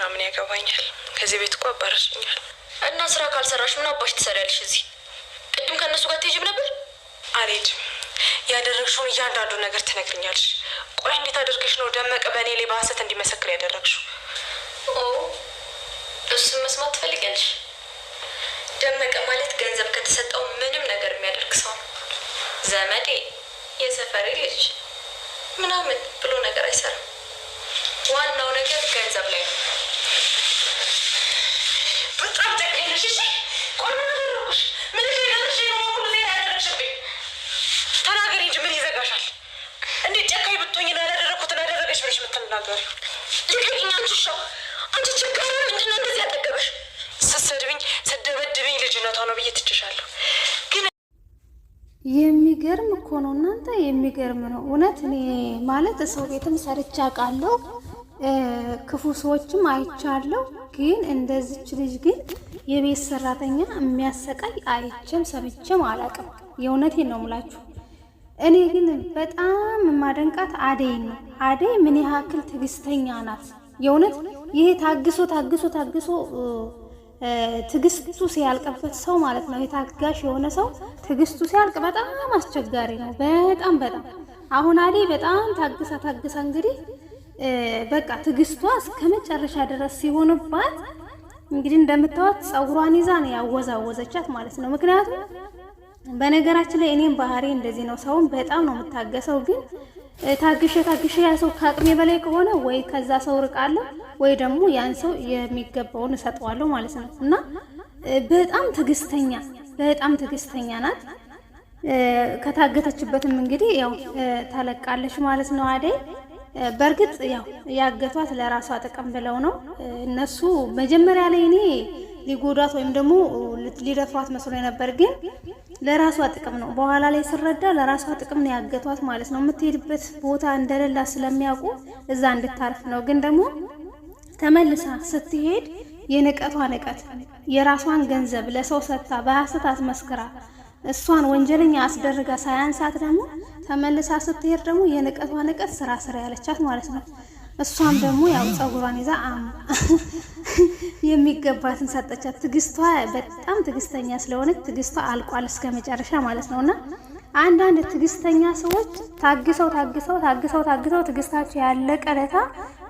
ስራ ምን ያገባኛል? ከዚህ ቤት እኮ አባረሽኛል። እና ስራ ካልሰራሽ ምን አባሽ ትሰሪያለሽ እዚህ? ቅድም ከነሱ ጋር ትሄጂም ነበር። አልሄድም። ያደረግሽውን እያንዳንዱ ነገር ትነግሪኛለሽ። ቆይ እንዴት አድርገሽ ነው ደመቀ በእኔ ላይ በሐሰት እንዲመሰክር ያደረግሽው? እሱን መስማት ትፈልጊያለሽ? ደመቀ ማለት ገንዘብ ከተሰጠው ምንም ነገር የሚያደርግ ሰው ነው። ዘመዴ፣ የሰፈሬ ልጅ ምናምን ብሎ ነገር አይሰራም። ዋናው ነገር ገንዘብ ላይ ነው። በጣም ጨካኝ ነሽ። እሺ ቆይ ምን አደረኩሽ? ምን ልደርሽ ነው? ሁሉ ላይ ያደረግሽብኝ ተናገሪ እንጂ ምን ይዘጋሻል? እንዴት ጨካኝ ብትሆኝ ነው ያደረኩትን አደረገሽ ብለሽ የምትናገሪው? ልቀቂኝ አንቺ ሻው። አንቺ ችግር ምንድን ነው እንደዚህ ያጠገበሽ? ስትሰድብኝ ስትደበድብኝ ልጅነቷ ነው ብዬ ትችሻለሁ። ግን የሚገርም እኮ ነው እናንተ፣ የሚገርም ነው እውነት። እኔ ማለት ሰው ቤትም ሰርቻ አውቃለሁ፣ ክፉ ሰዎችም አይቻለሁ። ግን እንደዚች ልጅ ግን የቤት ሰራተኛ የሚያሰቃይ አይቼም ሰምቼም አላውቅም። የእውነቴን ነው የምላችሁ። እኔ ግን በጣም የማደንቃት አደይ ነው። አደይ ምን ያክል ትዕግስተኛ ናት! የእውነት ይሄ ታግሶ ትዕግስቱ ሲያልቅበት ሰው ማለት ነው። የታጋሽ የሆነ ሰው ትዕግስቱ ሲያልቅ በጣም አስቸጋሪ ነው። በጣም አሁን አደይ በጣም ታግሳ እንግዲህ በቃ ትዕግስቷ እስከ መጨረሻ ድረስ ሲሆንባት እንግዲህ እንደምታዩት ጸጉሯን ይዛ ነው ያወዛወዘቻት ማለት ነው። ምክንያቱም በነገራችን ላይ እኔም ባህሪ እንደዚህ ነው። ሰውን በጣም ነው የምታገሰው። ግን ታግሼ ያ ሰው ከአቅሜ በላይ ከሆነ ወይ ከዛ ሰው ርቃለሁ ወይ ደግሞ ያን ሰው የሚገባውን እሰጠዋለሁ ማለት ነው። እና በጣም ትዕግስተኛ ናት። ከታገተችበትም እንግዲህ ያው ተለቃለች ማለት ነው አደይ። በእርግጥ ያው ያገቷት ለራሷ ጥቅም ብለው ነው እነሱ። መጀመሪያ ላይ እኔ ሊጎዳት ወይም ደግሞ ሊደፍሯት መስሎ ነበር፣ ግን ለራሷ ጥቅም ነው። በኋላ ላይ ስረዳ ለራሷ ጥቅም ነው ያገቷት ማለት ነው። የምትሄድበት ቦታ እንደሌላ ስለሚያውቁ እዛ እንድታርፍ ነው። ግን ደግሞ ተመልሳ ስትሄድ የንቀቷ ንቀት የራሷን ገንዘብ ለሰው ሰጥታ በሐሰት አስመስክራ እሷን ወንጀለኛ አስደርጋ ሳያንሳት ደግሞ ተመልሳ ስትሄድ ደግሞ የንቀቷ ንቀት ስራ ያለቻት ማለት ነው። እሷም ደግሞ ያው ጸጉሯን ይዛ የሚገባትን ሰጠቻት። ትዕግስቷ በጣም ትዕግስተኛ ስለሆነች ትዕግስቷ አልቋል እስከ መጨረሻ ማለት ነውና አንዳንድ ትዕግስተኛ ሰዎች ታግሰው ትዕግስታቸው ያለቀ ለታ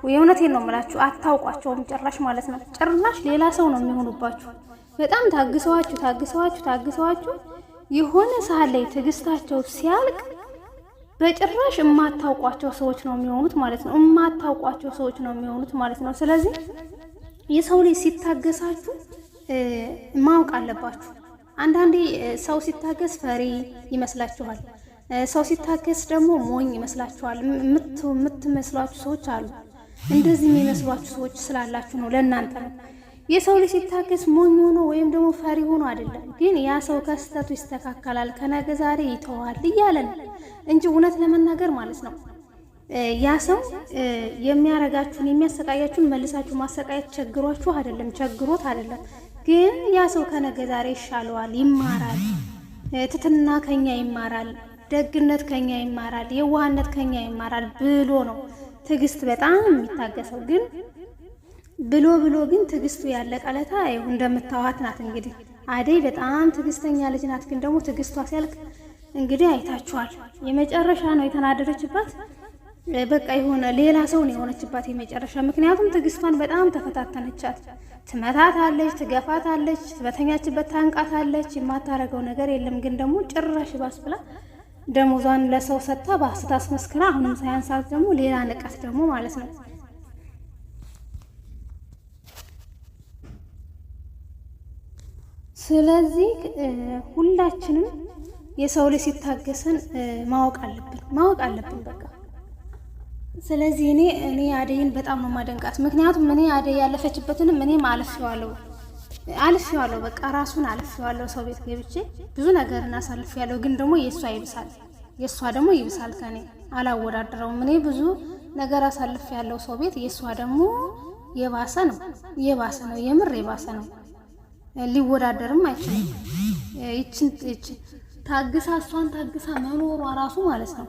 የእውነቴን ነው የምላችሁ አታውቋቸውም ጭራሽ ማለት ነው። ጭራሽ ሌላ ሰው ነው የሚሆኑባችሁ። በጣም ታግሰዋችሁ የሆነ ሰዓት ላይ ትዕግስታቸው ሲያልቅ በጭራሽ የማታውቋቸው ሰዎች ነው የሚሆኑት ማለት ነው። ስለዚህ የሰው ልጅ ሲታገሳችሁ ማወቅ አለባችሁ። አንዳንዴ ሰው ሲታገስ ፈሪ ይመስላችኋል፣ ሰው ሲታገስ ደግሞ ሞኝ ይመስላችኋል። የምትመስሏችሁ ሰዎች አሉ። እንደዚህ የሚመስሏችሁ ሰዎች ስላላችሁ ነው፣ ለእናንተ ነው። የሰው ልጅ ሲታገስ ሞኝ ሆኖ ወይም ደግሞ ፈሪ ሆኖ አይደለም፣ ግን ያ ሰው ከስተቱ ይስተካከላል፣ ከነገ ዛሬ ይተዋል እያለ ነው እንጂ እውነት ለመናገር ማለት ነው ያ ሰው የሚያረጋችሁን የሚያሰቃያችሁን መልሳችሁ ማሰቃየት ቸግሮት አይደለም። ግን ያ ሰው ከነገ ዛሬ ይሻለዋል፣ ይማራል፣ ትትና ከኛ ይማራል፣ ደግነት ከኛ ይማራል፣ የዋህነት ከኛ ይማራል ብሎ ነው ትዕግስት በጣም የሚታገሰው። ግን ብሎ ግን ትዕግስቱ ያለቀለታ ይሁን እንደምታዋት ናት። እንግዲህ አደይ በጣም ትዕግስተኛ ልጅ ናት። ግን ደግሞ ትዕግስቷ ሲያልቅ እንግዲህ አይታችኋል። የመጨረሻ ነው የተናደረችባት። በቃ የሆነ ሌላ ሰው ነው የሆነችባት የመጨረሻ። ምክንያቱም ትዕግስቷን በጣም ተፈታተነቻት። ትመታታለች፣ ትገፋታለች፣ በተኛችበት ታንቃታለች። የማታረገው ነገር የለም። ግን ደግሞ ጭራሽ ባስ ብላ ደሞዟን ለሰው ሰጥታ በሐሰት አስመስክራ አሁንም ሳያንሳት ደግሞ ሌላ ንቀት ደግሞ ማለት ነው። ስለዚህ ሁላችንም የሰው ልጅ ሲታገሰን ማወቅ አለብን በቃ። ስለዚህ እኔ አደይን በጣም ነው ማደንቃት። ምክንያቱም እኔ አደይ ያለፈችበትንም እኔም አልፌዋለሁ በቃ ራሱን አልፌዋለሁ። ሰው ቤት ገብቼ ብዙ ነገርን አሳልፌያለሁ። ግን ደግሞ የእሷ ደግሞ ይብሳል ከኔ አላወዳድረውም። እኔ ብዙ ነገር አሳልፌያለሁ ሰው ቤት፣ የእሷ ደግሞ የባሰ ነው የምር የባሰ ነው። ሊወዳደርም አይችልም። ይችን ታግሳ መኖሯ ራሱ ማለት ነው